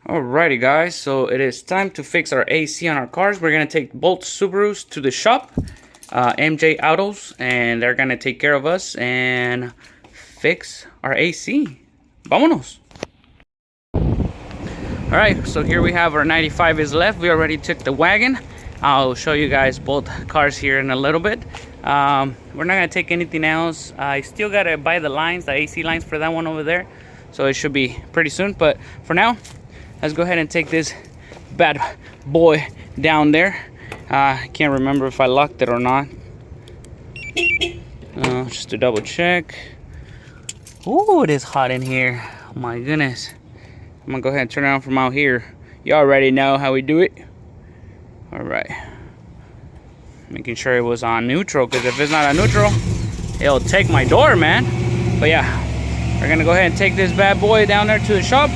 Alrighty guys, so it is time to fix our AC on our cars. We're going to take both Subarus to the shop, MJ Autos, and they're going to take care of us and fix our AC. Vámonos! Alright, so here we have our 95 is left. We already took the wagon. I'll show you guys both cars here in a little bit. We're not going to take anything else. I still got to buy the lines, the AC lines for that one over there. So it should be pretty soon, but for now, let's go ahead and take this bad boy down there. I can't remember if I locked it or not. Just to double check. Ooh, it is hot in here. Oh my goodness. I'm gonna go ahead and turn it on from out here. You already know how we do it. All right. Making sure it was on neutral, because if it's not on neutral, it'll take my door, man. But yeah, we're gonna go ahead and take this bad boy down there to the shop.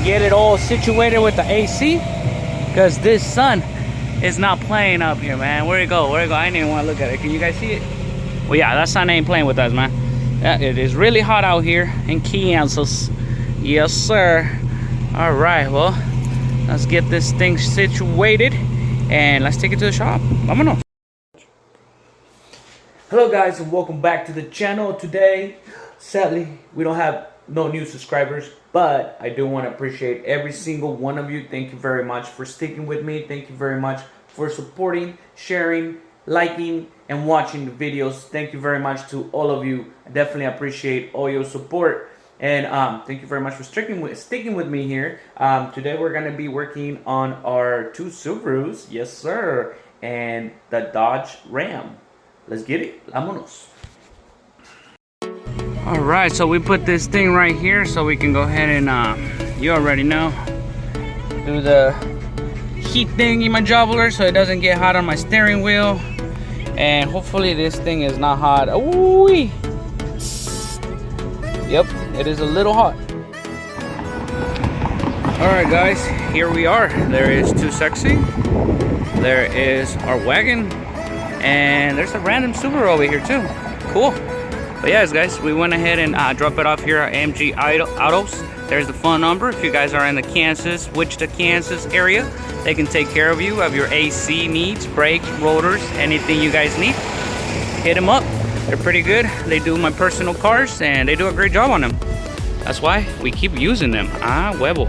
Get it all situated with the AC, because this sun is not playing up here, man. Where'd it go? Where'd it go? I didn't even want to look at it. Can you guys see it? Well, yeah, that sun ain't playing with us, man. Yeah, it is really hot out here in Kansas. Yes, sir. All right, well, let's get this thing situated and let's take it to the shop. Vámonos. Hello, guys, and welcome back to the channel. Today, sadly, we don't have no new subscribers, but I do want to appreciate every single one of you. Thank you very much for sticking with me. Thank you very much for supporting, sharing, liking, and watching the videos. Thank you very much to all of you. I definitely appreciate all your support, and thank you very much for sticking with me here. Today we're going to be working on our two Subarus, yes sir, and the Dodge Ram. Let's get it. Vámonos. Alright, so we put this thing right here so we can go ahead and, you already know, do the heat thing in my jobbler so it doesn't get hot on my steering wheel. And hopefully this thing is not hot. Ooh! Yep, it is a little hot. Alright guys, here we are. There is Too Sexy. There is our wagon. And there's a random Subaru over here too. Cool. But yes, guys, we went ahead and drop it off here at MJ Autos. There's the phone number. If you guys are in the Wichita, Kansas area, they can take care of you of your AC needs, brakes, rotors, anything you guys need. Hit them up. They're pretty good. They do my personal cars, and they do a great job on them. That's why we keep using them. Huevo.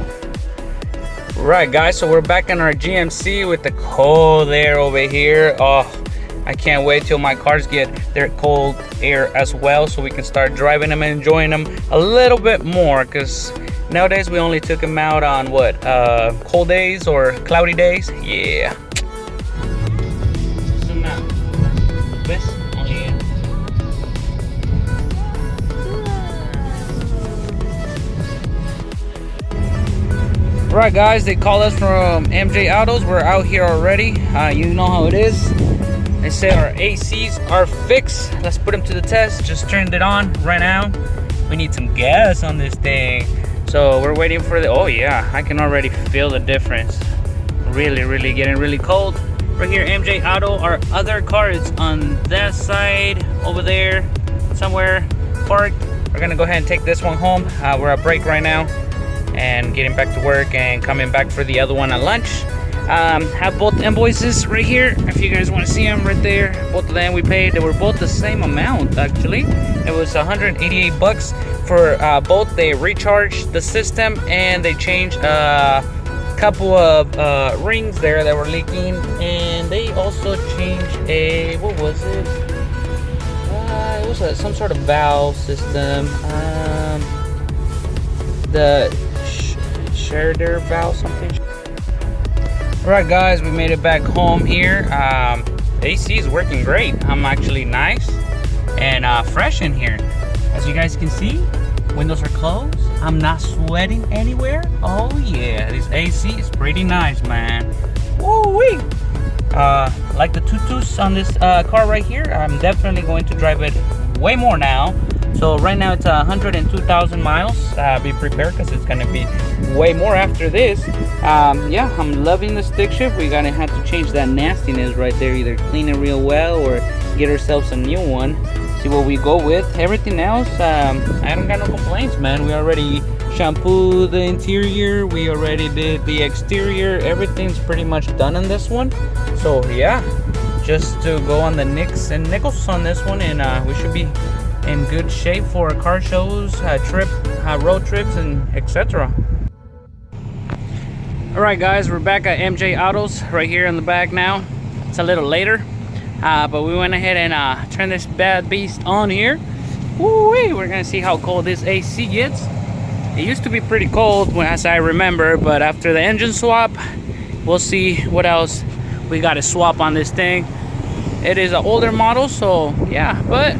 Right, guys, so we're back in our GMC with the cold air over here. Oh, I can't wait till my cars get their cold air as well, so we can start driving them and enjoying them a little bit more, because nowadays we only took them out on what, cold days or cloudy days. Yeah. Right, guys, they call us from MJ Autos. We're out here already. You know how it is. They say our ACs are fixed. Let's put them to the test. Just turned it on right now. We need some gas on this thing. So we're waiting for the, oh yeah, I can already feel the difference. Really getting really cold. Right here, MJ Auto. Our other car is on that side over there, somewhere parked. We're gonna go ahead and take this one home. We're at break right now and getting back to work and coming back for the other one at lunch. Have both invoices right here if you guys want to see them right there. Both of them we paid. They were both the same amount actually. It was 188 bucks for both. They recharged the system and they changed a couple of rings there that were leaking, and they also changed a, what was it? It was some sort of valve system. The Schrader valve something. Alright guys, we made it back home here. AC is working great. I'm actually nice and fresh in here. As you guys can see, windows are closed. I'm not sweating anywhere. Oh yeah, this AC is pretty nice, man. Woo-wee! Like the tutus on this car right here, I'm definitely going to drive it way more now. So right now it's 102,000 miles. Be prepared, because it's gonna be way more after this. Yeah, I'm loving the stick shift. We're gonna have to change that nastiness right there. Either clean it real well or get ourselves a new one. See what we go with. Everything else, I don't got no complaints, man. We already shampoo the interior, we already did the exterior. Everything's pretty much done on this one. So yeah, just to go on the nicks and nickels on this one, and we should be in good shape for car shows, road trips, and etc. All right, guys, we're back at MJ Autos right here in the back now. It's a little later, but we went ahead and turned this bad beast on here. Woo-wee, we're gonna see how cold this AC gets. It used to be pretty cold, as I remember, but after the engine swap, we'll see what else we got to swap on this thing. It is an older model, so yeah, but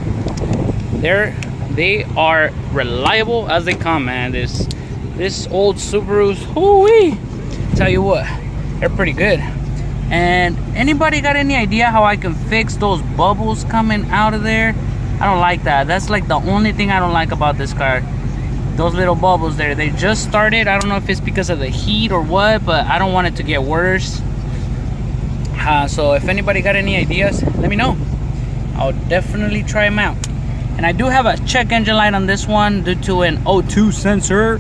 they are reliable as they come, man. This old Subarus, whoo-wee, tell you what, they're pretty good. And anybody got any idea how I can fix those bubbles coming out of there? I don't like that. That's like the only thing I don't like about this car. Those little bubbles there, they just started. I don't know if it's because of the heat or what, but I don't want it to get worse. So if anybody got any ideas, let me know. I'll definitely try them out. And I do have a check engine light on this one due to an O2 sensor.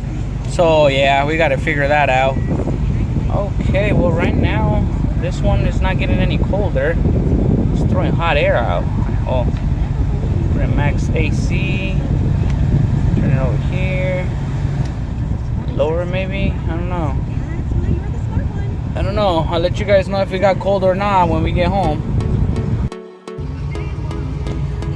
So yeah, we got to figure that out. Okay, well right now, this one is not getting any colder. It's throwing hot air out. Oh, we're at max AC. Turn it over here. Lower maybe? I don't know. I don't know. I'll let you guys know if it got cold or not when we get home.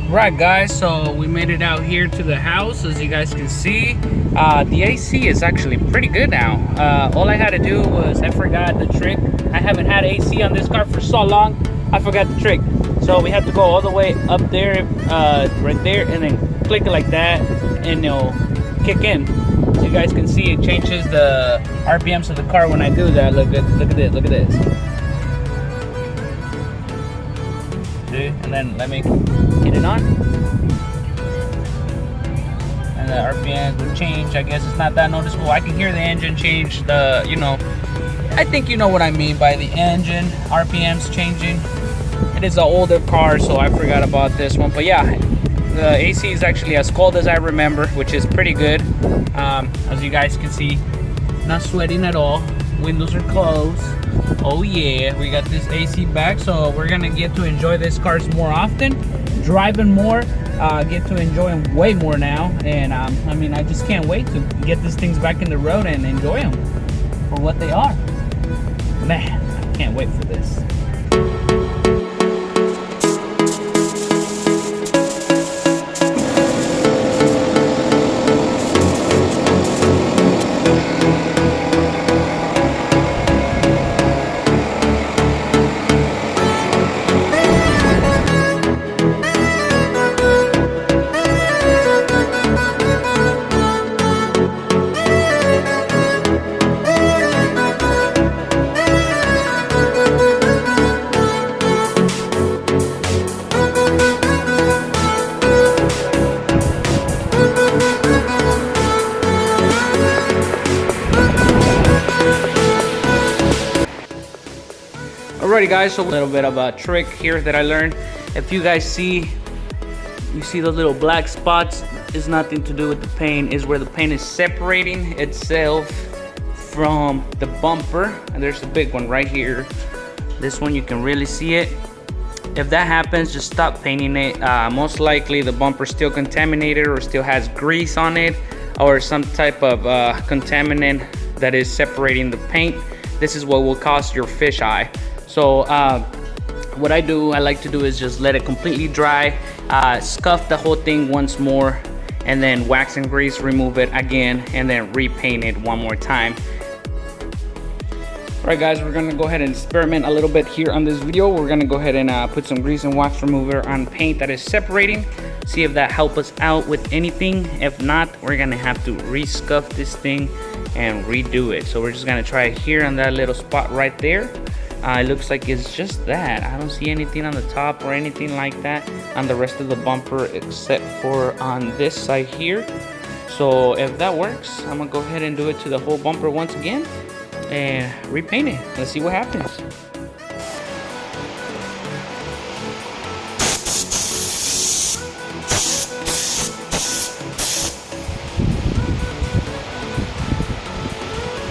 Right, guys, so we made it out here to the house. As you guys can see, the AC is actually pretty good now. All I had to do was, I forgot the trick. I haven't had AC on this car for so long, I forgot the trick. So we had to go all the way up there, right there, and then click it like that, and it'll kick in. So you guys can see it changes the RPMs of the car when I do that. Look at this, look at this. And then let me get it on. And the RPM will change. I guess it's not that noticeable. I can hear the engine change, the, you know, I think you know what I mean by the engine RPMs changing. It is an older car, so I forgot about this one. But yeah, the AC is actually as cold as I remember, which is pretty good. As you guys can see, not sweating at all. Windows are closed. Oh yeah, we got this AC back, so we're gonna get to enjoy this cars more often, driving more, get to enjoy them way more now. And I mean, I just can't wait to get these things back in the road and enjoy them for what they are. Man, I can't wait for this. Alrighty guys, so a little bit of a trick here that I learned. If you guys see, you see those little black spots, is nothing to do with the paint, is where the paint is separating itself from the bumper. And there's a big one right here. This one you can really see it. If that happens, just stop painting it. Most likely the bumper's still contaminated or still has grease on it or some type of contaminant that is separating the paint. This is what will cause your fisheye. So what I like to do is just let it completely dry, scuff the whole thing once more, and then wax and grease, remove it again, and then repaint it one more time. All right guys, we're gonna go ahead and experiment a little bit here on this video. We're gonna go ahead and put some grease and wax remover on paint that is separating, see if that helps us out with anything. If not, we're gonna have to re-scuff this thing and redo it. So we're just gonna try it here on that little spot right there. It looks like it's just that. I don't see anything on the top or anything like that on the rest of the bumper except for on this side here. So if that works, I'm gonna go ahead and do it to the whole bumper once again and repaint it. Let's see what happens.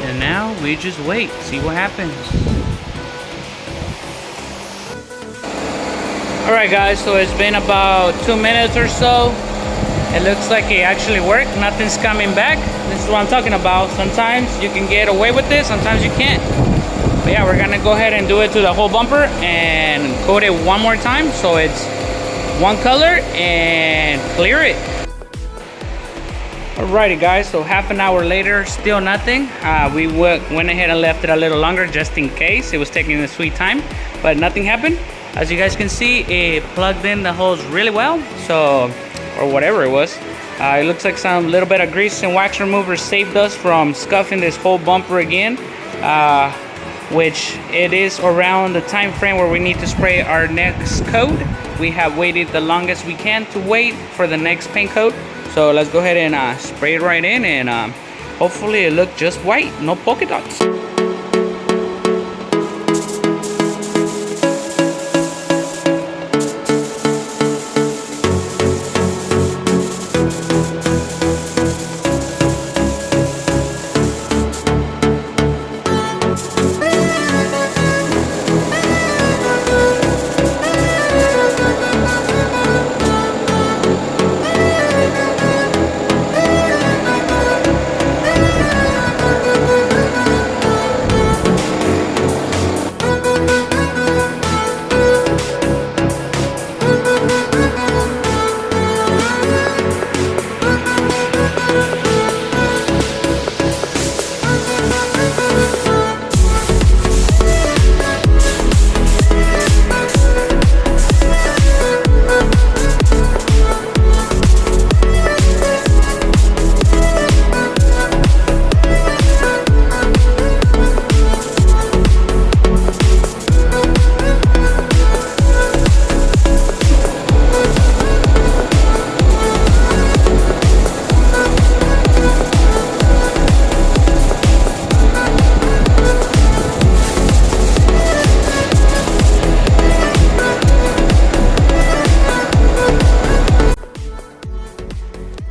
And now we just wait, see what happens. Alright guys, so it's been about 2 minutes or so. It looks like it actually worked. Nothing's coming back. This is what I'm talking about. Sometimes you can get away with this, sometimes you can't. But yeah, we're gonna go ahead and do it to the whole bumper and coat it one more time so it's one color and clear it. Alrighty guys, so half an hour later, still nothing. We went ahead and left it a little longer just in case. It was taking a sweet time, but nothing happened. As you guys can see, it plugged in the hose really well, so, or whatever it was. It looks like some little bit of grease and wax remover saved us from scuffing this whole bumper again, which it is around the time frame where we need to spray our next coat. We have waited the longest we can to wait for the next paint coat. So let's go ahead and spray it right in, and hopefully it look just white, no polka dots.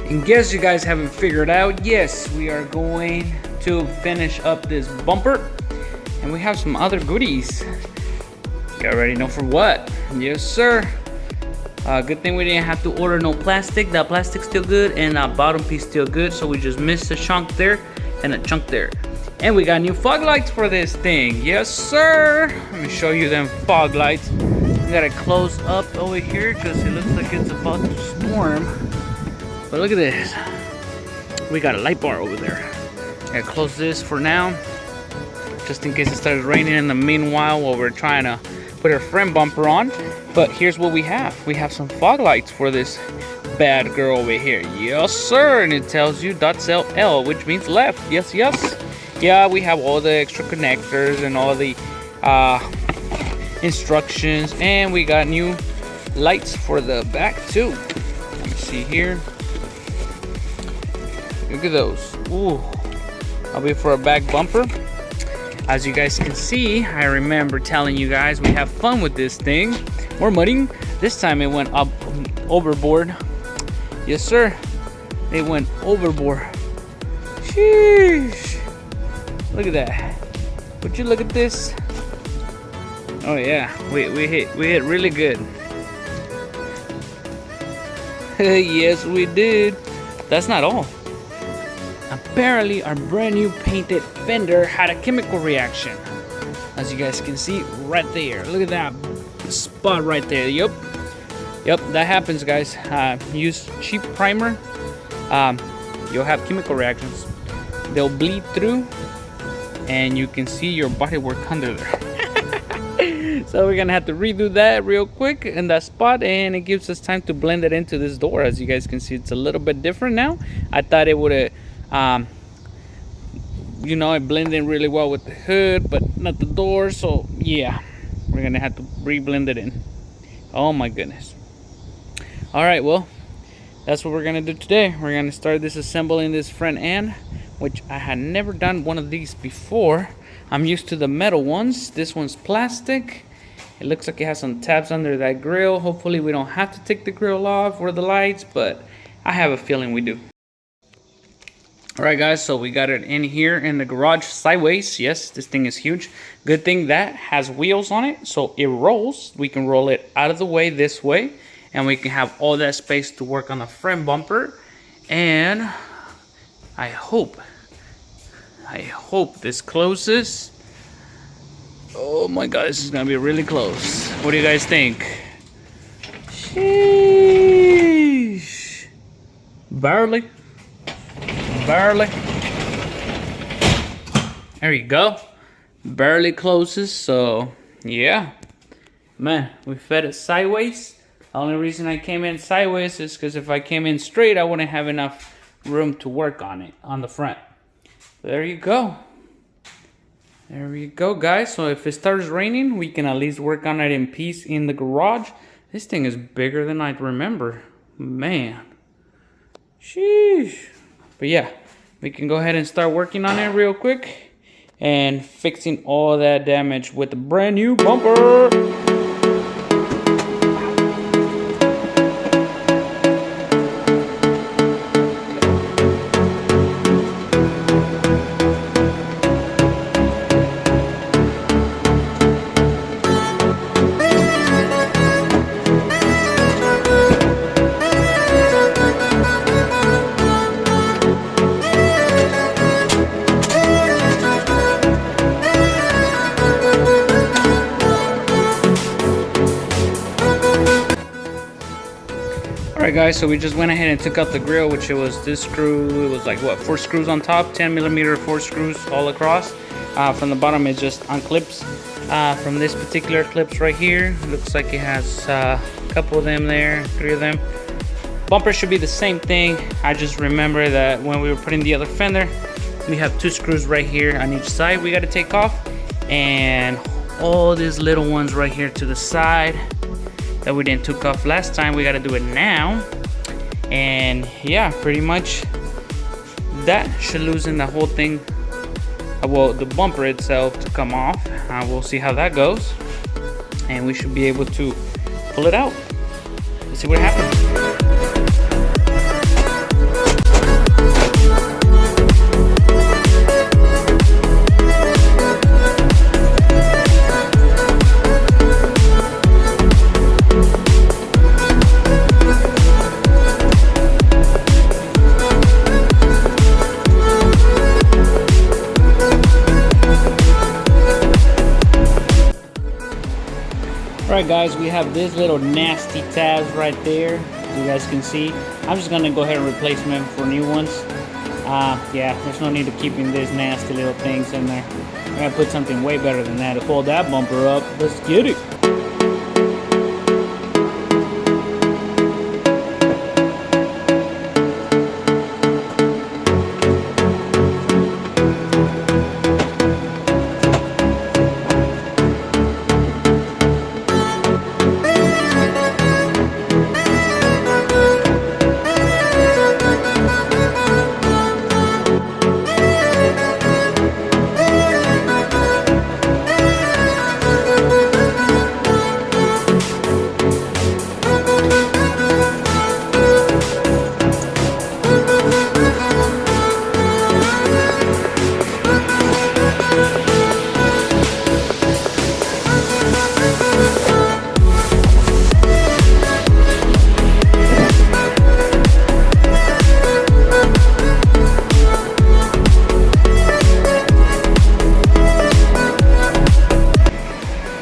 In case you guys haven't figured out, yes, we are going to finish up this bumper, and we have some other goodies. You already know for what. Yes, sir. Good thing we didn't have to order no plastic. That plastic's still good, and that bottom piece still good, so we just missed a chunk there and a chunk there. And we got new fog lights for this thing. Yes, sir. Let me show you them fog lights. We got it close up over here because it looks like it's about to storm. But look at this. We got a light bar over there. I gotta close this for now, just in case it started raining in the meanwhile while we're trying to put our front bumper on. But here's what we have. We have some fog lights for this bad girl over here. Yes, sir. And it tells you .L, which means left. Yes, yes. Yeah, we have all the extra connectors and all the instructions. And we got new lights for the back too. Let me see here. Look at those. Ooh. I'll be for a back bumper. As you guys can see, I remember telling you guys we have fun with this thing. More mudding. This time it went up overboard. Yes, sir. It went overboard. Sheesh. Look at that. Would you look at this? Oh yeah, we hit really good. Yes, we did. That's not all. Apparently our brand new painted fender had a chemical reaction. As you guys can see right there. Look at that spot right there. Yep, that happens, guys. Use cheap primer. You'll have chemical reactions. They'll bleed through and you can see your bodywork under there. So we're gonna have to redo that real quick in that spot, and it gives us time to blend it into this door. As you guys can see, it's a little bit different now. I thought it would have you know, it blended in really well with the hood, but not the door. So yeah, we're gonna have to re-blend it in. Oh my goodness. All right, well, that's what we're gonna do today. We're gonna start disassembling this front end, which I had never done one of these before. I'm used to the metal ones. This one's plastic. It looks like it has some tabs under that grill. Hopefully we don't have to take the grill off or the lights, but I have a feeling we do. All right, guys, so we got it in here in the garage sideways. Yes, this thing is huge. Good thing that has wheels on it, so it rolls. We can roll it out of the way this way, and we can have all that space to work on the front bumper. And I hope this closes. Oh my God, this is gonna be really close. What do you guys think? Sheesh. Barely. There you go. Barely closes, so yeah. Man, we fed it sideways. The only reason I came in sideways is because if I came in straight, I wouldn't have enough room to work on it on the front. There you go. There you go, guys. So if it starts raining, we can at least work on it in peace in the garage. This thing is bigger than I remember. Man. Sheesh. But yeah, we can go ahead and start working on it real quick and fixing all that damage with a brand new bumper. Alright guys, so we just went ahead and took out the grill, which it was this screw. It was like what, 4 screws on top, 10mm 4 screws all across. From the bottom it's just on clips. From this particular clips right here, looks like it has a couple of them there, 3 of them. Bumper should be the same thing. I just remember that when we were putting the other fender, we have 2 screws right here on each side we got to take off, and all these little ones right here to the side that we didn't took off last time, we got to do it now. And yeah, pretty much that should loosen the whole thing, well, the bumper itself to come off. We'll see how that goes, and we should be able to pull it out. Let's see what happens. Alright guys, we have these little nasty tabs right there, you guys can see. I'm just gonna go ahead and replace them for new ones. Yeah, there's no need of keeping these nasty little things in there. I'm gonna put something way better than that to hold that bumper up. Let's get it.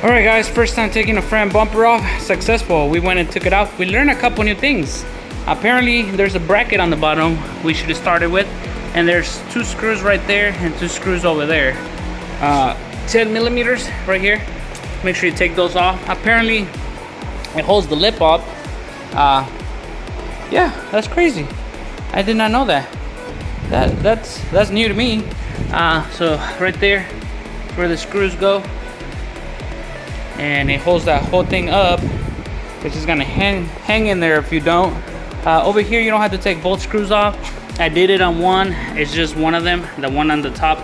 Alright guys, first time taking a front bumper off, successful. We went and took it off. We learned a couple new things. Apparently there's a bracket on the bottom we should have started with, and there's 2 screws right there and 2 screws over there. 10mm right here. Make sure you take those off. Apparently it holds the lip up. Yeah, that's crazy. I did not know that. That's new to me. So right there where the screws go, and it holds that whole thing up, which is gonna hang in there if you don't. Over here you don't have to take both screws off. I did it on one. It's just one of them, the one on the top,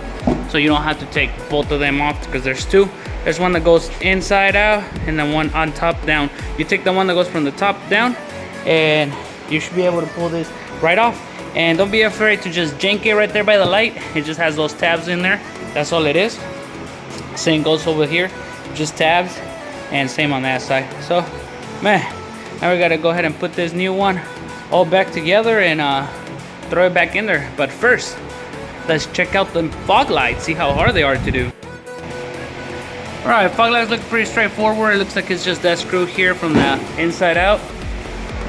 so you don't have to take both of them off because there's 2. There's one that goes inside out and then one on top down. You take the one that goes from the top down and you should be able to pull this right off. And don't be afraid to just jank it right there by the light. It just has those tabs in there. That's all it is. Same goes over here, just tabs, and same on that side. So, man, now we gotta go ahead and put this new one all back together and throw it back in there. But first, let's check out the fog lights, see how hard they are to do. Alright, fog lights look pretty straightforward. It looks like it's just that screw here from the inside out.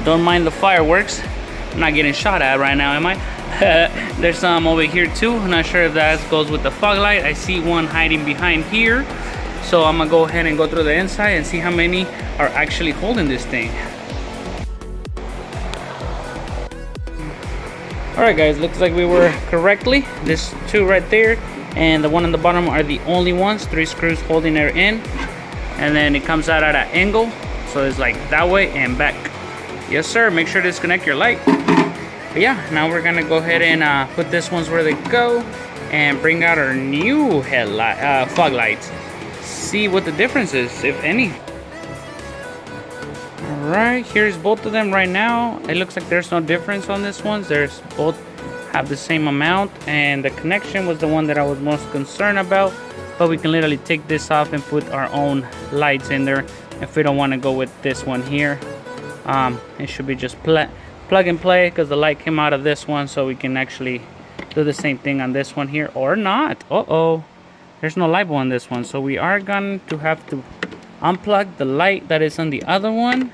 Don't mind the fireworks. I'm not getting shot at right now, am I? There's some over here too. I'm not sure if that goes with the fog light. I see one hiding behind here. So I'm gonna go ahead and go through the inside and see how many are actually holding this thing. Alright guys, looks like we were correctly. This two right there and the one on the bottom are the only ones. 3 screws holding it in. And then it comes out at an angle. So it's like that way and back. Yes sir, make sure to disconnect your light. But yeah, now we're gonna go ahead and put this ones where they go and bring out our new headlight, fog lights. See what the difference is, if any. All right, here's both of them right now. It looks like there's no difference on this one. There's both have the same amount, and the connection was the one that I was most concerned about. But we can literally take this off and put our own lights in there if we don't want to go with this one here. It should be just plug and play because the light came out of this one, so we can actually do the same thing on this one here or not. There's no light bulb on this one, so we are going to have to unplug the light that is on the other one.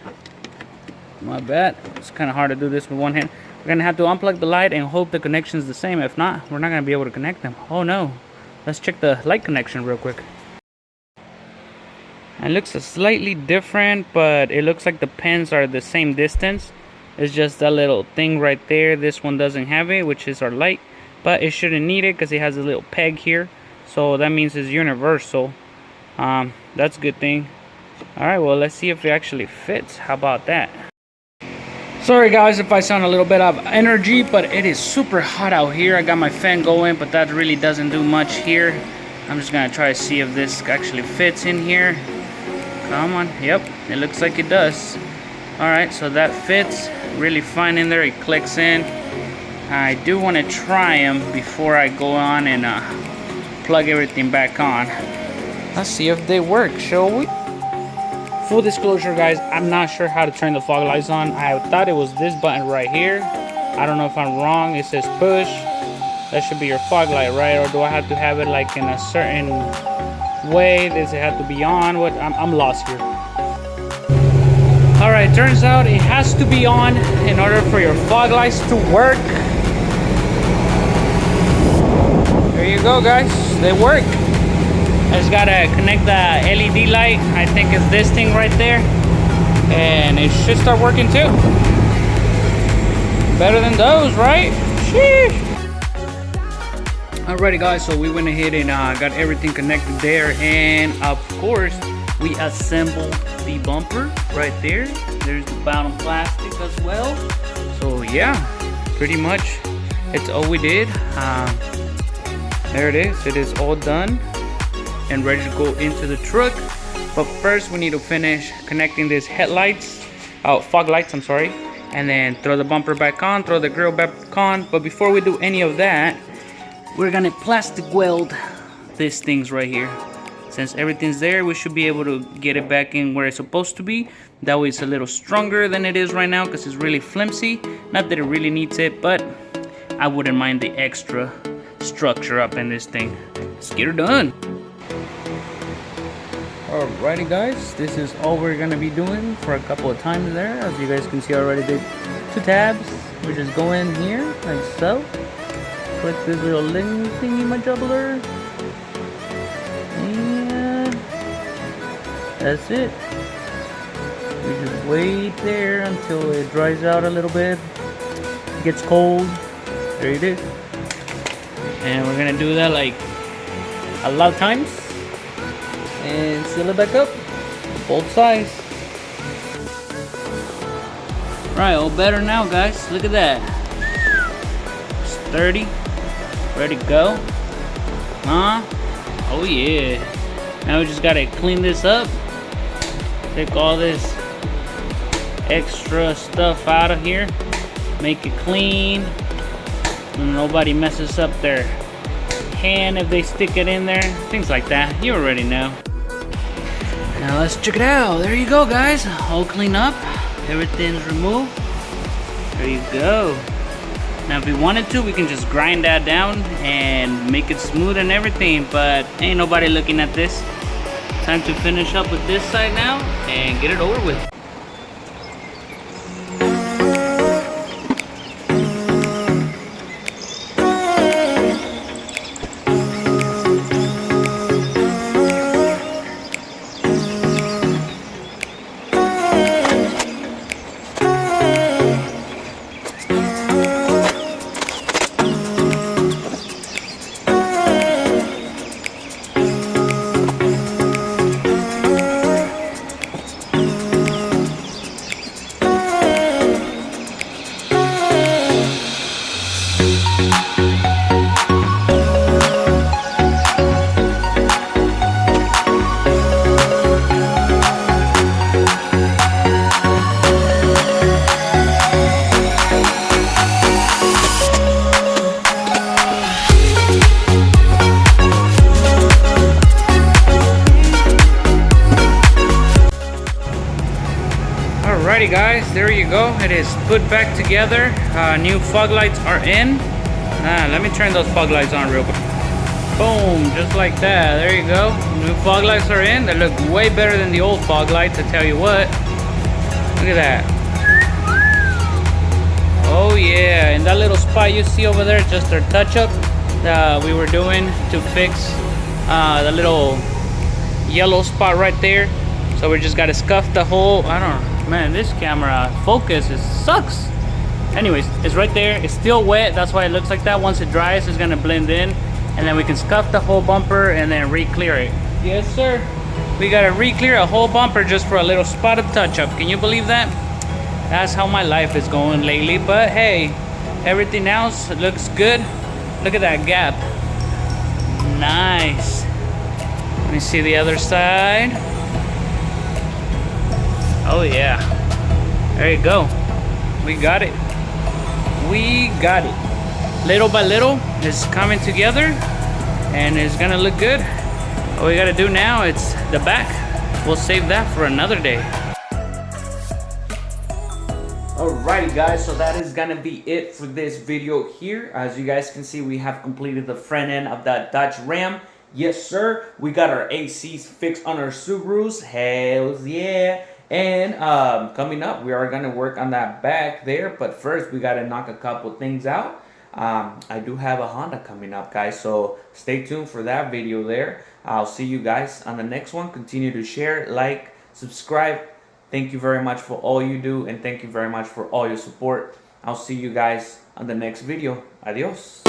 My bad, it's kind of hard to do this with one hand. We're gonna have to unplug the light and hope the connection is the same. If not, we're not gonna be able to connect them. Oh no, let's check the light connection real quick. It looks slightly different, but it looks like the pins are the same distance. It's just that little thing right there. This one doesn't have it, which is our light, but it shouldn't need it because it has a little peg here. So that means it's universal. That's a good thing. All right, well, let's see if it actually fits. How about that? Sorry guys if I sound a little bit of energy, but it is super hot out here. I got my fan going, but that really doesn't do much here. I'm just gonna try to see if this actually fits in here. Come on, yep, it looks like it does. All right, so that fits really fine in there. It clicks in. I do want to try them before I go on and plug everything back on. Let's see if they work, shall we? Full disclosure guys, I'm not sure how to turn the fog lights on. I thought it was this button right here. I don't know if I'm wrong. It says push. That should be your fog light, right? Or do I have to have it like in a certain way? Does it have to be on? What? I'm lost here. All right, turns out it has to be on in order for your fog lights to work. There you go guys, they work. I just gotta connect the LED light. I think it's this thing right there, and it should start working too. Better than those, right? Sheesh. Alrighty guys, so we went ahead and got everything connected there, and of course we assembled the bumper right there. There's the bottom plastic as well. So yeah, pretty much it's all we did. There it is. It is all done and ready to go into the truck. But first we need to finish connecting these headlights, fog lights, I'm sorry, and then throw the bumper back on, throw the grill back on. But before we do any of that, we're gonna plastic weld these things right here. Since everything's there, we should be able to get it back in where it's supposed to be. That way it's a little stronger than it is right now because it's really flimsy. Not that it really needs it, but I wouldn't mind the extra structure up in this thing. Let's get her done. Alrighty guys, this is all we're gonna be doing for a couple of times there. As you guys can see, I already did 2 tabs. We just go in here like so. Click this little thingy, my juggler. And that's it. We just wait there until it dries out a little bit. It gets cold. There it is. And we're gonna do that like a lot of times. And seal it back up, both sides. Right, all better now guys, look at that. Sturdy, ready to go. Huh? Oh yeah. Now we just gotta clean this up. Take all this extra stuff out of here. Make it clean. Nobody messes up their hand if they stick it in there, things like that. You already know. Now let's check it out. There you go, guys. All clean up. Everything's removed. There you go. Now if we wanted to, we can just grind that down and make it smooth and everything, but ain't nobody looking at this. Time to finish up with this side now and get it over with. Alrighty guys, there you go. It is put back together. New fog lights are in. Let me turn those fog lights on real quick. Boom, just like that. There you go. New fog lights are in. They look way better than the old fog lights, I tell you what. Look at that. Oh yeah, and that little spot you see over there, just our touch-up that we were doing to fix the little yellow spot right there. So we just gotta scuff the whole, I don't know. Man, this camera focus sucks. Anyways, it's right there. It's still wet. That's why it looks like that. Once it dries, it's gonna blend in, and then we can scuff the whole bumper and then re-clear it. Yes, sir. We gotta re-clear a whole bumper just for a little spot of touch-up. Can you believe that? That's how my life is going lately. But hey, everything else looks good. Look at that gap. Nice. Let me see the other side. Oh yeah, there you go. We got it. We got it. Little by little, it's coming together and it's gonna look good. All we gotta do now, it's the back. We'll save that for another day. Alrighty guys, so that is gonna be it for this video here. As you guys can see, we have completed the front end of that Dodge Ram. Yes sir, we got our ACs fixed on our Subarus. Hells yeah. And coming up, we are going to work on that back there. But first, we got to knock a couple things out. I do have a Honda coming up, guys. So stay tuned for that video there. I'll see you guys on the next one. Continue to share, like, subscribe. Thank you very much for all you do. And thank you very much for all your support. I'll see you guys on the next video. Adios.